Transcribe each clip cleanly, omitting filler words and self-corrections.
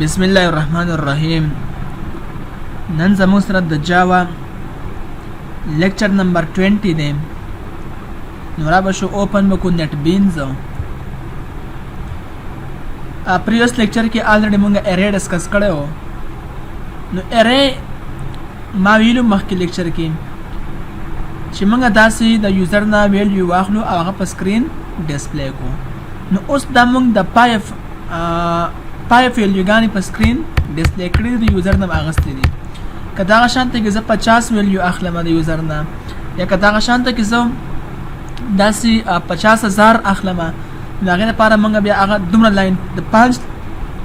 بسم الله الرحمن الرحیم. نن زموږ سره د جاوا لیکچر نمبر 20 دی. نو را به شو اوپن بکو نت بینز. پریوس لیکچر کې آلریډي مونږ ارے ډسکس کړو. نو ارے ما ویلو مخکې لیکچر کې چې مونږ داسې د یوزر نه ویلیو واخلو او هغه په سکرین ډسپلی کو. نو اوس دا مونږ د پای ویلیوګانې په سکرین ډسپلی کړي د یوزر نه اغستې دي. که دغه شانته کې زه 50 ویلیو اخلم د یوزر نه، یا که دغه شانته کې زه داسې 50,000 اخلم، نو هغې لپاره موږ بیا هغه دومره لاین د 5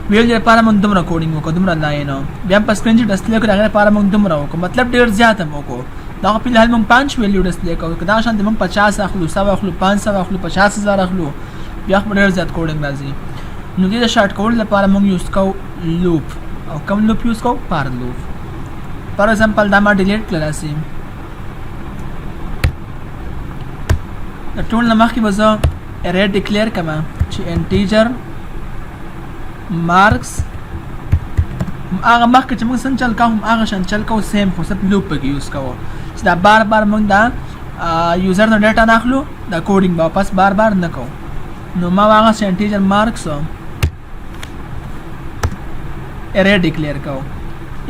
ویلیو لپاره موږ دومره کوډینګ وکړو، دومره لاین بیا په سکرین چې ډسپلی کړو هغې لپاره موږ دومره وکړو، مطلب ډېر زیات هم وکړو. دغه په الحال موږ 5 ویلیو ډسپلی کوو. که دغه شانته موږ 50 اخلو، 100 اخلو، 500 اخلو، 50,000 اخلو، بیا خو ډېر زیات کوډینګ راځي. نو دې د شارټ کول لپاره موږ یوز کوو لوپ. او کوم لوپ یوز کوو؟ فار لوپ. فار ایگزامپل دا ما ډیلیټ کړل سي. د ټول نه مخکې به زه ارے ډیکلیئر کړم چې انټیجر مارکس هغه مخکې چې موږ څنګه چل کوو هغه شان چل کوو، سیم خو صرف لوپ پکې یوز کوو چې دا بار بار موږ دا یوزر نه ډیټا نه اخلو، دا کوډینګ به واپس بار بار نه کوو. نو ما هغه انټیجر مارکس ارے ډیکلیئر کوو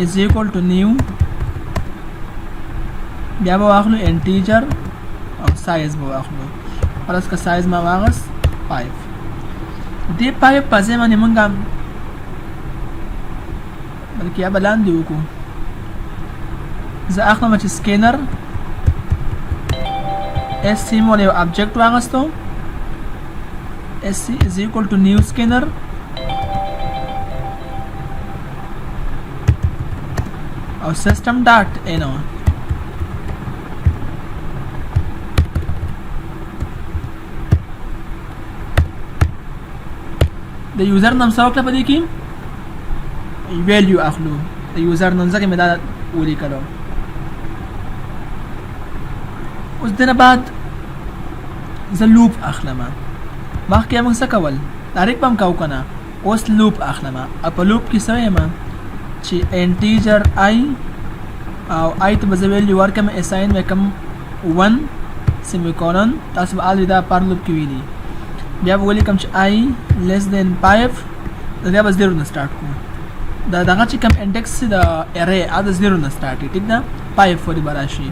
is equal to new، بیا به واخلو انټیجر او سایز به واخلو. فرض که سایز ما واغس 5. دې 5 په ځای باندې مونږ بلکې یا به لاندې وکړو، زه اخلم چې سکینر اس سی مول یو ابجیکټ واغستو، SC is equal to new scanner or system dot no the user name سره کړه پدې کې ویلیو اخلو. د یوزر نوم ځکه مې دا ولیکلو. اوس دنه بعد زه لوپ اخلم. مخکې موږ څه کول؟ ډایرکټ به هم کوو که نه، اوس لوپ اخلم. او په لوپ کې څه وایم چې انټیجر آی او آی ته به زه ویلیو ورکړم، اساین به کړم 1 سیمیکولن. تاسو به آلریډي دا پر لوپ کې ویلي. بیا به ولیکم چې آی لیس دین 5، بیا به 0 نه سټارټ کوو. دا دغه چې کوم انډیکس د ارے هغه د 0 نه سټارټ کړي، ټیک ده، 5 پورې به راشي.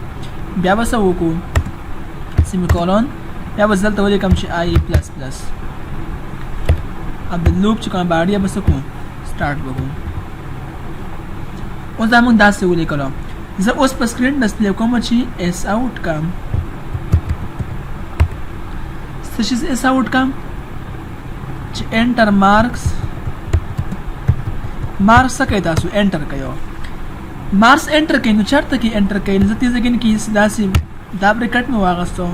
بیا به څه وکړو؟ سیمیکولن. یا به دلته ولیکم چې آی پلس پلس. اب د لوپ چې کومه باډي به څه کوو؟ سټارټ به کوو. اوس دا موږ داسې ولیکلو. زه اوس په سکرین ډسپلی کوم چې ایس آوټ کم. څه شي ایس آوټ کم؟ چې انټر مارکس. مارکس څه کوي؟ تاسو انټر کوئ. مارکس انټر کوي. نو چېرته کې انټر کوي؟ نو زه دې ځای کې داسې دا بریکټ مې واغستو،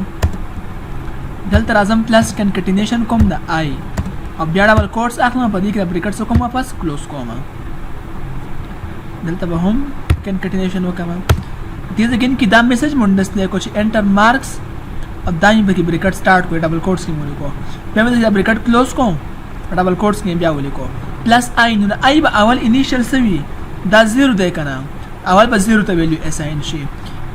دلته راځم پلس کنکټینیشن کوم د آی او بیا ډبل کوټس اخلم، په دې کې بریکټس کوم واپس کلوز کوم. دلته به هم کنکټینیشن وکم. دې ځکه کې دا میسج مونږ ډسپلی کو چې انټر مارکس او دایې به کې بریکټ سٹارټ کوي، ډبل کوټس کې مونږ کو، بیا به دا بریکټ کلوز کوم، ډبل کوټس کې بیا ولیکو پلس آی. نو د آی به اول انیشل سوي دا 0 دی کنه، اول به 0 ته ویلیو اساین شي،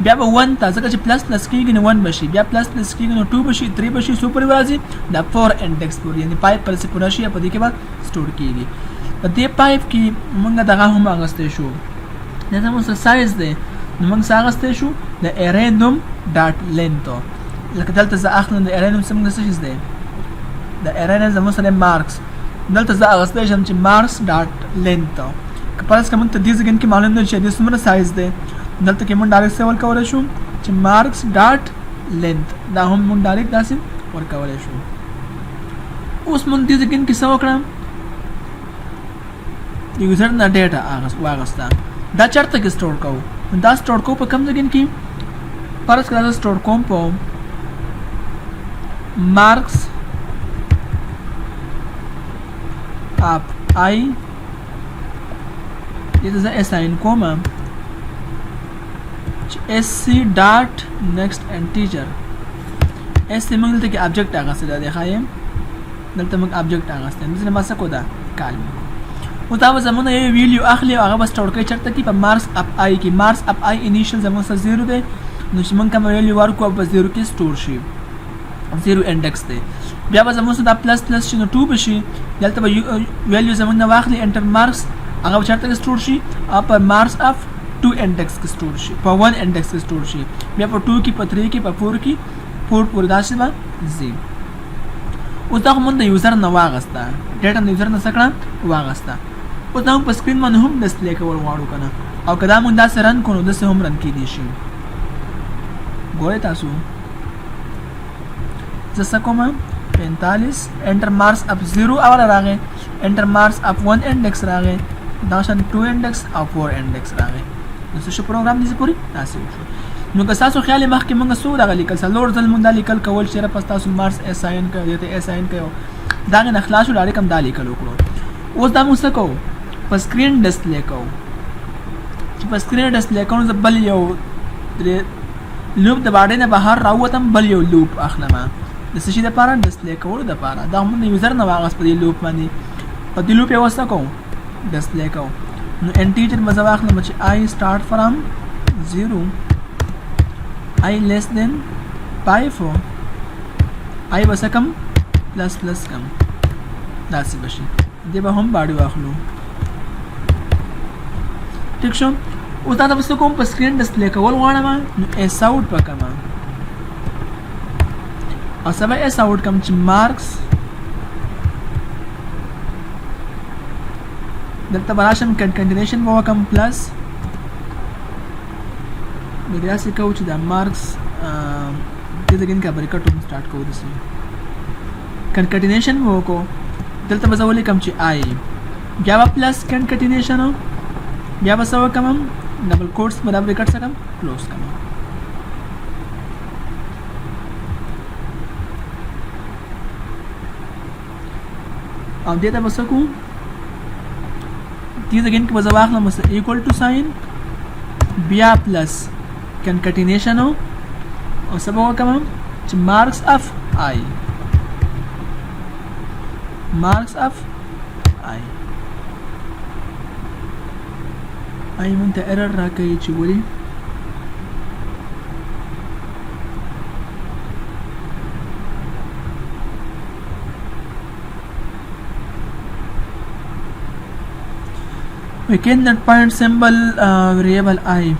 بیا به 1 ته ځکه چې پلس پلس کېږي نو 1 بشي، بیا پلس پلس کېږي نو 2 بشي، 3 بشي، سو پورې راځي. دا 4 انډیکس پورې یعنی 5 پر څه پوره شي، په دې کې به سٹور کېږي. په دې 5 کې موږ دغه هم اغستې شو، دا زموږ سایز دی. نو موږ څه اغستې شو؟ د ارے نوم ډاټ لینث. لکه دلته زه اخلم د ارے نوم څنګه څه شي دی؟ د ارے نوم زموږ سره مارکس. دلته زه اغستې شم چې مارکس ډاټ لینث. که پرس کوم ته دې ځای کې معلوم نه شي د څومره سایز دی، دلته کې موږ ډایرکټ څه ورکولی شو چې مارکس ډاټ لینث. دا هم موږ ډایرکټ داسې ورکولی شو. اوس موږ دې ځای کې څه وکړم؟ یوزر نه ډیټا واغسته. دا چېرته کې سټور کوو؟ دا سټور کوو په کوم ځای کې؟ فرض کړه زه سټور کوم په مارکس اپ آی، دې ته زه اساین کوم اس سی ډاټ نیکسټ انټیجر. اس سی موږ دلته کې ابجیکټ اغسته ده، ښایي دلته موږ ابجیکټ اغسته، دلته ما څه کو ده؟ کال. او دا زمونه یو ویلیو اخلي او هغه بس ټول کوي چرته کې په مارکس اپ آی کې مارکس اپ آی انیشل زمون سره 0 دی نو چې مونږ کوم ویلیو ورکو په 0 کې سٹور شي 0 انډیکس دی بیا به زمون سره پلس پلس شي نو 2 بشي دلته به ویلیو زمون نه واخلي انټر مارکس هغه چرته کې سٹور شي او په مارکس اف 2 انډیکس کې سٹور شي په 1 انډیکس کې سٹور شي بیا په 2 کې په 3 کې په 4 کې 4 پورې داسې به زی او دا موږ د یوزر نه واغسته ډیټا د یوزر نه سکړه واغسته او دا په سکرین باندې هم ډسپلی کول غواړو کنه او کدا موږ دا سره رن کړو د سه هم رن کې دي شي ګورئ تاسو زسه کوم 45 انټر مارکس اپ 0 اول راغی انټر مارکس اپ 1 انډیکس راغی دا شان 2 انډیکس او 4 انډیکس راغی نو څه پروګرام دې پوری تاسو وشو نو که تاسو خیال مخکې موږ سو راغلی کله څلور ځل مونږ دالي کول چې پس تاسو مارکس اساین کړو ته اساین کړو دا نه خلاصو لاره کم دالي کول وکړو اوس دا موږ څه کوو په سکرین ډسپلی کوو چې په سکرین ډسپلی کوو بل یو لوپ د باندې نه بهر راوتم بل یو لوپ اخلم د څه شي د پاره ډسپلی کول د پاره دا موږ یوزر نه واغس په لوپ باندې په دې لوپ یې وسه کوو ډسپلی کوو نو انټیجر مزه واخلم چې I start from 0 I less than 5 I بس کم پلس پلس کم داسې بشي دې به هم باندې واخلو ٹھیک شو او دا تاسو کوم په سکرین ډسپلی کول غواړم نو اس اوټ پکم او سبا اس اوټ کم چې مارکس دلته براشم کنټینیشن مو کم پلس بیا څه کوو چې د مارکس دې دګین کا بریکټ هم سٹارټ کوو دسه کنټینیشن مو کو دلته به زولې کم چې آی بیا پلس کنټینیشن بیا به سو کم ډبل کوټس مدا بریکټ سره کلوز کم او دې ته بس کو دې دګین کې به زواخله مس ایکوال ټو ساين بیا پلس concatenation او سبا وکم چې marks of I مونږ ته error راکوي چې ولې we cannot find symbol variable I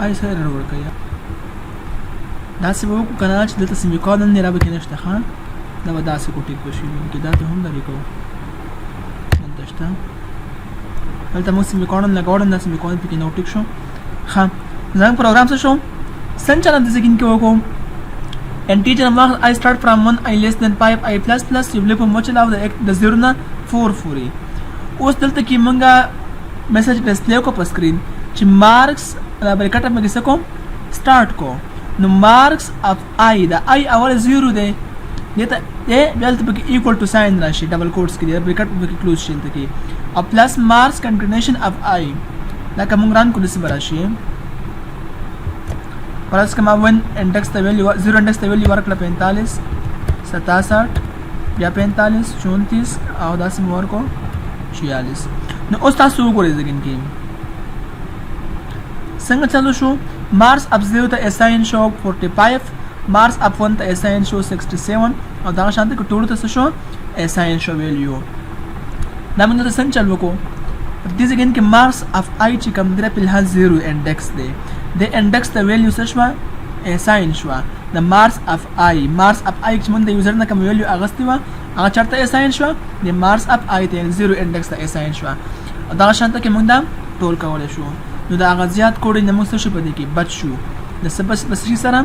آی سره ورور کیا دا څه وو کنه چې دلته سیمیکولن نه راوي کې نشته ها دا به داسې کوټی کوشي کې دا ته هم لري کو دلته دلته مو سیمیکولن لګاوړم دا سیمیکولن پکې نو ټیک شو ها زنګ پروګرام څه شو سنچلن د زګین کې وکوم انټیجر ما I start from 1 I less than 5 I plus plus یو بل په مچلاو د 0 نه 4 فوري اوس دلته کې مونږه میسج ډسپلی کو په سکرین چې مارکس بریکټ مې کیسه کوم سٹارټ کو نو مارکس اف آی دا آی اول 0 دی دته ا بلته به ایکوال ټو ساين راشي ډبل کوټس کې بریکټ به کلوز شي ته کې او پلس مارکس کنټینیشن اف آی دا کوم ران کو دسه براشي پلس کما 1 انډیکس ته ویلیو 0 انډیکس ته ویلیو ورکړه 45 67 یا 45 34 او داسې مور کو 46 نو اوس تاسو وګورئ ځکه کې څنګه چلو شو مارس اپ 0 ته اساین شو 45 مارس اپ 1 ته اساین شو 67 او دا شانته کو ټول ته شو اساین شو ویلیو دا موږ ته څنګه چلو کو دې ځکه کې مارس اف آی چې کوم درې په حال 0 انډیکس دی د انډیکس ته ویلیو څه شو اساین شو د مارس اف آی چې موږ د یوزر نه کوم ویلیو اغستې و هغه چرته اساین شو د مارس اف آی ته 0 انډیکس ته اساین شو او دا شانته کې موږ دا ټول کولای شو نو دا هغه زیات کوډ نه موږ څه په دې کې بچ شو د سبس بسری سره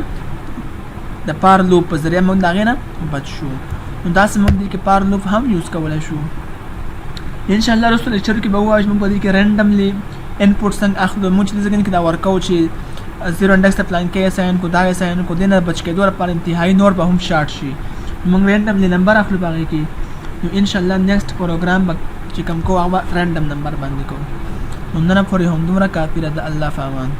د پار لوپ په ذریعہ موږ دا غینه بچ شو نو دا سم موږ دې کې پار لوپ هم یوز کولای شو ان شاء الله رسول لیکچر کې به وایو موږ په دې کې رینډملی انپوټ څنګه اخلو موږ چې ځکه کې دا ورکو چې 0 انډکس ته پلان کې اساین کو دا اساین کو دینه بچ کې دوه پر انتهایی نور به هم شارټ شي موږ رینډملی نمبر اخلو باندې کې نو ان شاء الله نیکسټ پروګرام چې کوم کو هغه رینډم نمبر باندې کو نو نن پورې هم دومره کافی ده الله فامان